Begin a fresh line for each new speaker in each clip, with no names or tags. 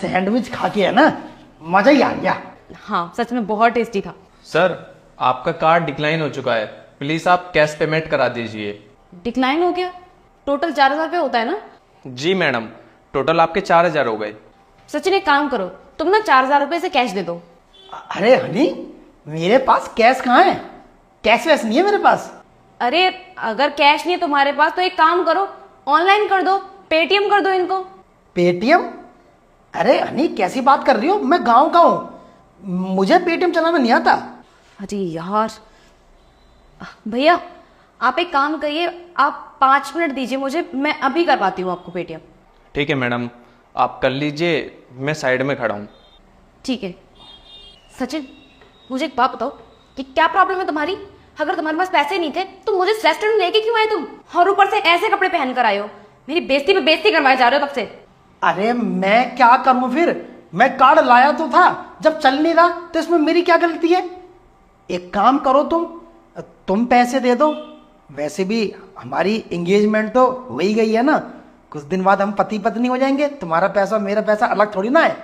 Sandwich खा के है ना मजा ही आ गया।
हाँ सच में बहुत टेस्टी था।
सर आपका कार्ड डिक्लाइन हो चुका है, प्लीज आप कैश पेमेंट करा दीजिए।
डिक्लाइन हो गया? टोटल 4,000 रुपये होता है ना?
जी मैडम, टोटल आपके 4,000 हो गए।
सचिन एक काम करो, तुम ना 4,000 रुपये से कैश दे दो।
अरे हनी मेरे पास कैश कहाँ है, कैश वैस नहीं है मेरे पास।
अरे अगर कैश नहीं है तुम्हारे पास तो एक काम करो, ऑनलाइन कर दो, पेटीएम कर दो इनको।
पेटीएम? अरे हनी कैसी बात कर रही हो, मैं गांव का हूं, मुझे पेटीएम चलाना नहीं आता।
अरे यार भैया आप एक काम करिए, आप 5 मिनट दीजिए मुझे, मैं अभी करवाती हूँ आपको पेटीएम।
ठीक है मैडम, आप कर लीजिए, मैं साइड में खड़ा हूँ।
ठीक है। सचिन मुझे एक बात बताओ कि क्या प्रॉब्लम है तुम्हारी? अगर तुम्हारे पास पैसे नहीं थे तो मुझे रेस्टोरेंट लेके क्यों आए तुम, और ऊपर से ऐसे कपड़े पहन कर आए हो, मेरी बेइज्जती पे बेइज्जती करवाए जा रहे हो तब से।
अरे मैं क्या करूं फिर, मैं कार्ड लाया तो था, जब चल नहीं रहा तो इसमें मेरी क्या गलती है। एक काम करो तुम पैसे दे दो, वैसे भी हमारी एंगेजमेंट तो हो ही गई है ना, कुछ दिन बाद हम पति पत्नी हो जाएंगे, तुम्हारा पैसा मेरा पैसा अलग थोड़ी ना है।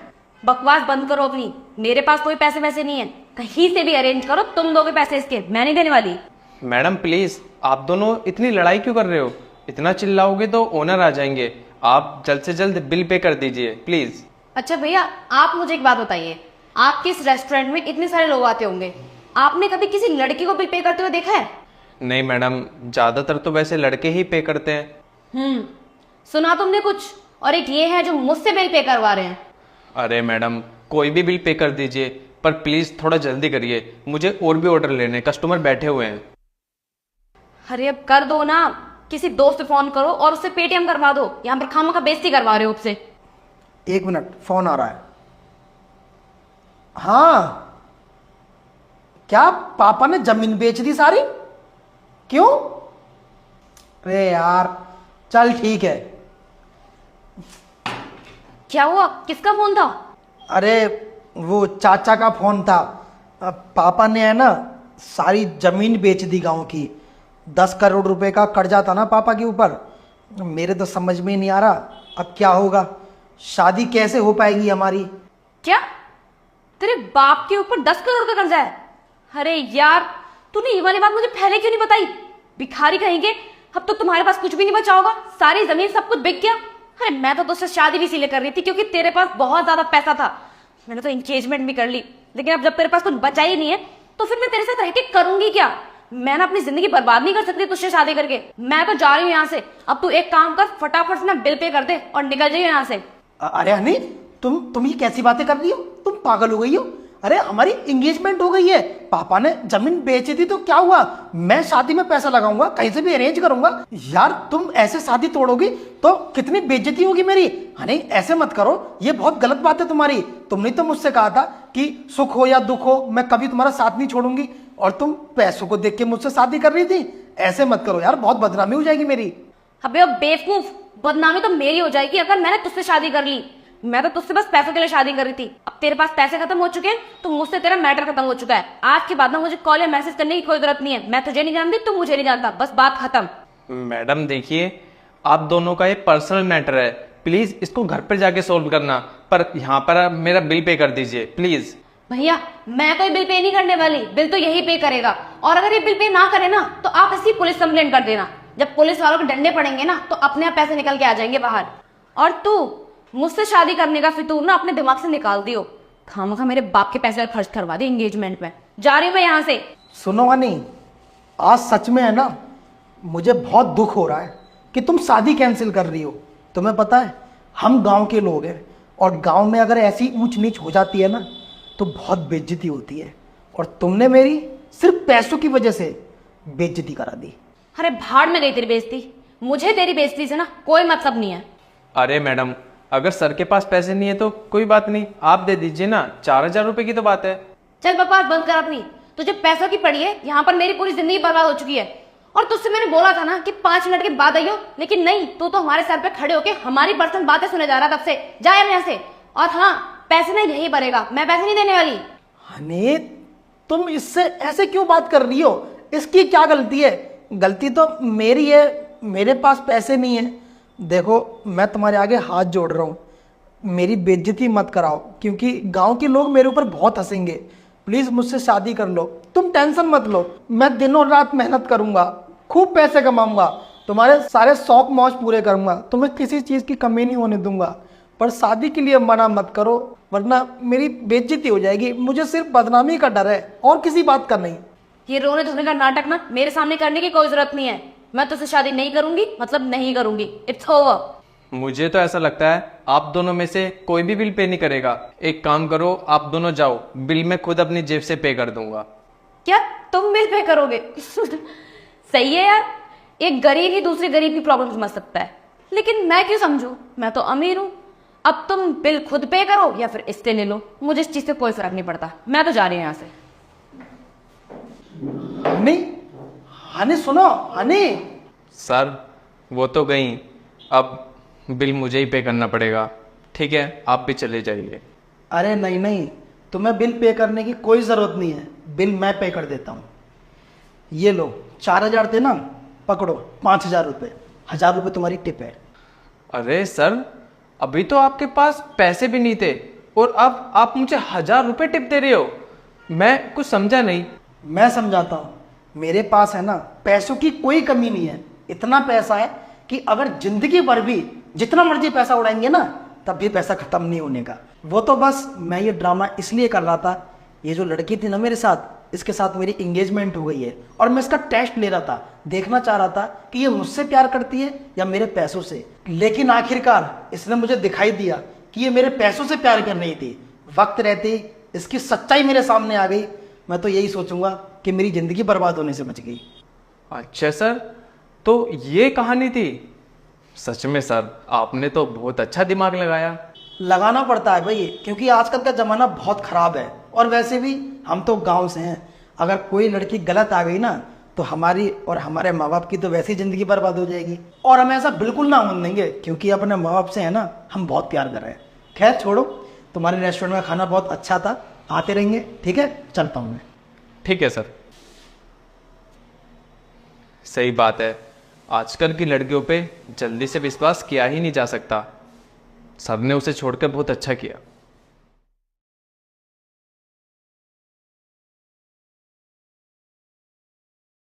बकवास बंद करो अपनी, मेरे पास कोई पैसे वैसे नहीं है, कहीं से भी अरेंज करो, तुम दोगे पैसे इसके, मैं नहीं देने वाली।
मैडम प्लीज, आप दोनों इतनी लड़ाई क्यों कर रहे हो? इतना चिल्लाओगे तो ओनर आ जाएंगे, आप जल्द से जल्द बिल पे कर दीजिए प्लीज।
अच्छा भैया आप मुझे एक बात बताइए, आपके इस रेस्टोरेंट में इतने सारे लोग आते होंगे, आपने कभी किसी लड़की को बिल पे करते हुए देखा है?
नहीं मैडम, ज्यादातर तो वैसे लड़के ही पे करते हैं।
सुना तुमने कुछ, और एक ये है जो मुझसे बिल पे करवा रहे हैं।
अरे मैडम कोई भी बिल पे कर दीजिए, पर प्लीज थोड़ा जल्दी करिए, मुझे और भी ऑर्डर लेने, कस्टमर बैठे हुए हैं।
अरे अब कर दो ना, किसी दोस्त से फोन करो और उससे पेटीएम करवा दो, यहाँ पर खामों का बेइज्जती करवा रहे हो उससे।
1 मिनट फोन आ रहा है। हाँ क्या पापा ने जमीन बेच दी सारी? क्यों? अरे यार चल ठीक है।
क्या हुआ, किसका फोन था?
अरे वो चाचा का फोन था, पापा ने है ना सारी जमीन बेच दी गांव की, 10 करोड़ रुपए का कर्जा था ना पापा के ऊपर, मेरे तो समझ में नहीं आ रहा अब क्या होगा, शादी कैसे हो पाएगी हमारी।
क्या तेरे बाप के ऊपर 10 करोड़ का कर्जा है? अरे यार तूने ये वाली बात मुझे पहले क्यों नहीं बताई, भिखारी कहेंगे, अब तो तुम्हारे पास कुछ भी नहीं बचा होगा, सारी जमीन सब कुछ बिक गया। अरे मैं तो तुझसे शादी भी इसीलिए कर रही थी क्योंकि तेरे पास बहुत ज्यादा पैसा था, मैंने तो एंगेजमेंट भी कर ली, लेकिन अब जब तेरे पास कुछ बचा ही नहीं है तो फिर मैं तेरे साथ रह के करूंगी क्या? मैं ना अपनी जिंदगी बर्बाद नहीं कर सकती तुझसे शादी करके, मैं तो जा रही हूँ यहाँ से। अब तू एक काम कर, फटाफट से ना बिल पे कर दे और निकल जाइए यहाँ से।
अरे हनी तुम ये कैसी बातें कर रही हो, तुम पागल हो गई हो? अरे हमारी एंगेजमेंट हो गई है, पापा ने जमीन बेची थी तो क्या हुआ, मैं शादी में पैसा लगाऊंगा, कहीं से भी अरेंज करूंगा। यार तुम ऐसे शादी तोड़ोगी तो कितनी बेइज्जती होगी मेरी। हनी ऐसे मत करो, ये बहुत गलत बात है तुम्हारी, तुमने तो मुझसे कहा था कि सुख हो या दुख हो मैं कभी तुम्हारा साथ नहीं छोड़ूंगी, और तुम पैसों को देख के मुझसे शादी कर रही थी। ऐसे मत करो यार, बहुत बदनामी हो जाएगी मेरी।
अबे अब बेवकूफ, बदनामी तो मेरी हो जाएगी अगर मैंने तुझसे शादी कर ली, मैं तो तुझसे बस पैसों के लिए शादी कर रही थी, अब तेरे पास पैसे खत्म हो चुके हैं तो मुझसे तेरा मैटर खत्म हो चुका है, आज के बाद ना मुझे कॉल या मैसेज करने की कोई जरूरत नहीं है, मैं तुझे नहीं जानती तू मुझे नहीं जानता, बस बात खत्म।
मैडम देखिए, आप दोनों का ये पर्सनल मैटर है, प्लीज इसको घर पर जाके सोल्व करना, पर यहाँ पर आप मेरा बिल पे कर दीजिए प्लीज।
भैया मैं कोई बिल पे नहीं करने वाली, बिल तो यही पे करेगा, और अगर ये बिल पे ना करे ना तो आप इसकी पुलिस कंप्लेंट कर देना, जब पुलिस वालों के डंडे पड़ेंगे ना तो अपने आप पैसे निकल के आ जाएंगे बाहर। और तू मुझसे शादी करने का फितूर ना अपने दिमाग से निकाल दियो, खामखा मेरे बाप के पैसे खर्च करवा दे एंगेजमेंट में, जा रही हूँ मैं यहाँ से।
सुनो हनी, आज सच में है ना मुझे बहुत दुख हो रहा है कि तुम शादी कैंसिल कर रही हो। तुम्हें पता है हम गांव के लोग हैं, और गांव में अगर ऐसी ऊंच नीच हो जाती है ना तो बहुत बेइज्जती होती है, और तुमने मेरी सिर्फ पैसों की वजह से बेइज्जती करा दी।
अरे भाड़ में गई तेरी बेइज्जती, मुझे तेरी बेइज्जती से ना कोई मतलब नहीं है।
अरे मैडम अगर सर के पास पैसे नहीं है तो कोई बात नहीं, आप दे दीजिए ना, 4,000 रुपए की तो बात है।
चल बकवास बंद कर अपनी, तुझे पैसों की पड़ी है, यहाँ पर मेरी पूरी जिंदगी बर्बाद हो चुकी है, और तुझसे मैंने बोला था ना कि 5 मिनट के बाद आइयो, लेकिन नहीं, तू तो हमारे सर पे खड़े होके हमारी पर्सनल बातें सुने जा रहा, तब से जा यार यहाँ से। और हाँ पैसे नहीं यही भरेगा, मैं पैसे नहीं देने वाली।
हनी तुम इससे ऐसे क्यों बात कर रही हो, इसकी क्या गलती है? गलती तो मेरी है, मेरे पास पैसे नहीं है। देखो मैं तुम्हारे आगे हाथ जोड़ रहा हूँ, मेरी बेइज्जती मत कराओ, क्योंकि गांव के लोग मेरे ऊपर बहुत हंसेंगे। प्लीज मुझसे शादी कर लो, तुम टेंशन मत लो। मैं दिनों रात मेहनत करूंगा, खूब पैसे कमाऊंगा, तुम्हारे सारे शौक मौज पूरे करूंगा, तुम्हें किसी चीज की कमी नहीं होने दूंगा। पर शादी के लिए मना मत करो, वरना मेरी बेइज्जती हो जाएगी। मुझे सिर्फ बदनामी का डर है और किसी बात का नहीं।
ये रोने धोने का नाटक ना मेरे सामने करने की कोई जरूरत नहीं है। मैं तुझसे शादी नहीं करूंगी, मतलब नहीं करूंगी। It's over.
मुझे तो ऐसा लगता है आप दोनों में से कोई भी बिल पे नहीं करेगा। एक काम करो, आप दोनों जाओ, बिल मैं खुद अपनी जेब से पे कर दूंगा।
क्या तुम बिल पे करोगे? सही है यार, एक गरीब ही दूसरे गरीब की प्रॉब्लम समझ सकता है, लेकिन मैं क्यों समझू? मैं तो अमीर हूं। अब तुम बिल खुद पे करो या फिर इससे ले लो, मुझे इस चीज से कोई फर्क नहीं पड़ता। मैं तो जा रही हूं यहां से।
हनी, हनी सुनो, हनी।
सर वो तो गई, अब बिल मुझे ही पे करना पड़ेगा। ठीक है, आप भी चले जाइए।
अरे नहीं नहीं, तुम्हें बिल पे करने की कोई ज़रूरत नहीं है, बिल मैं पे कर देता हूँ। ये लो, 4,000 थे ना, पकड़ो 5,000 रुपये, 1,000 रुपये तुम्हारी टिप है।
अरे सर, अभी तो आपके पास पैसे भी नहीं थे और अब आप मुझे 1,000 रुपये टिप दे रहे हो। मैं कुछ समझा नहीं।
मैं समझाता हूँ, मेरे पास है ना पैसों की कोई कमी नहीं है। इतना पैसा है कि अगर जिंदगी भर भी जितना मर्जी पैसा उड़ाएंगे ना, तब भी पैसा खत्म नहीं होने का। वो तो बस मैं ये ड्रामा इसलिए कर रहा था, ये जो लड़की थी ना मेरे साथ, इसके साथ मेरी एंगेजमेंट हो गई है और मैं इसका टेस्ट ले रहा था, देखना चाह रहा था कि ये मुझसे प्यार करती है या मेरे पैसों से। लेकिन आखिरकार इसने मुझे दिखाई दिया कि ये मेरे पैसों से प्यार कर रही थी। वक्त रहते इसकी सच्चाई मेरे सामने आ गई। मैं तो यही सोचूंगा कि मेरी जिंदगी बर्बाद होने से बच गई।
अच्छा सर, तो ये कहानी थी। सच में सर, आपने तो बहुत अच्छा दिमाग लगाया।
लगाना पड़ता है भाई, क्योंकि आजकल का ज़माना बहुत ख़राब है। और वैसे भी हम तो गांव से हैं, अगर कोई लड़की गलत आ गई ना, तो हमारी और हमारे माँ बाप की तो वैसी ज़िंदगी बर्बाद हो जाएगी। और हम ऐसा बिल्कुल ना होने देंगे, क्योंकि अपने माँ बाप से है ना हम बहुत प्यार कर रहे हैं। खैर छोड़ो, तुम्हारे रेस्टोरेंट में खाना बहुत अच्छा था, आते रहेंगे। ठीक है, चलता हूँ मैं।
ठीक है सर। सही बात है, आजकल की लड़कियों पे जल्दी से विश्वास किया ही नहीं जा सकता। सर ने उसे छोड़कर बहुत अच्छा किया।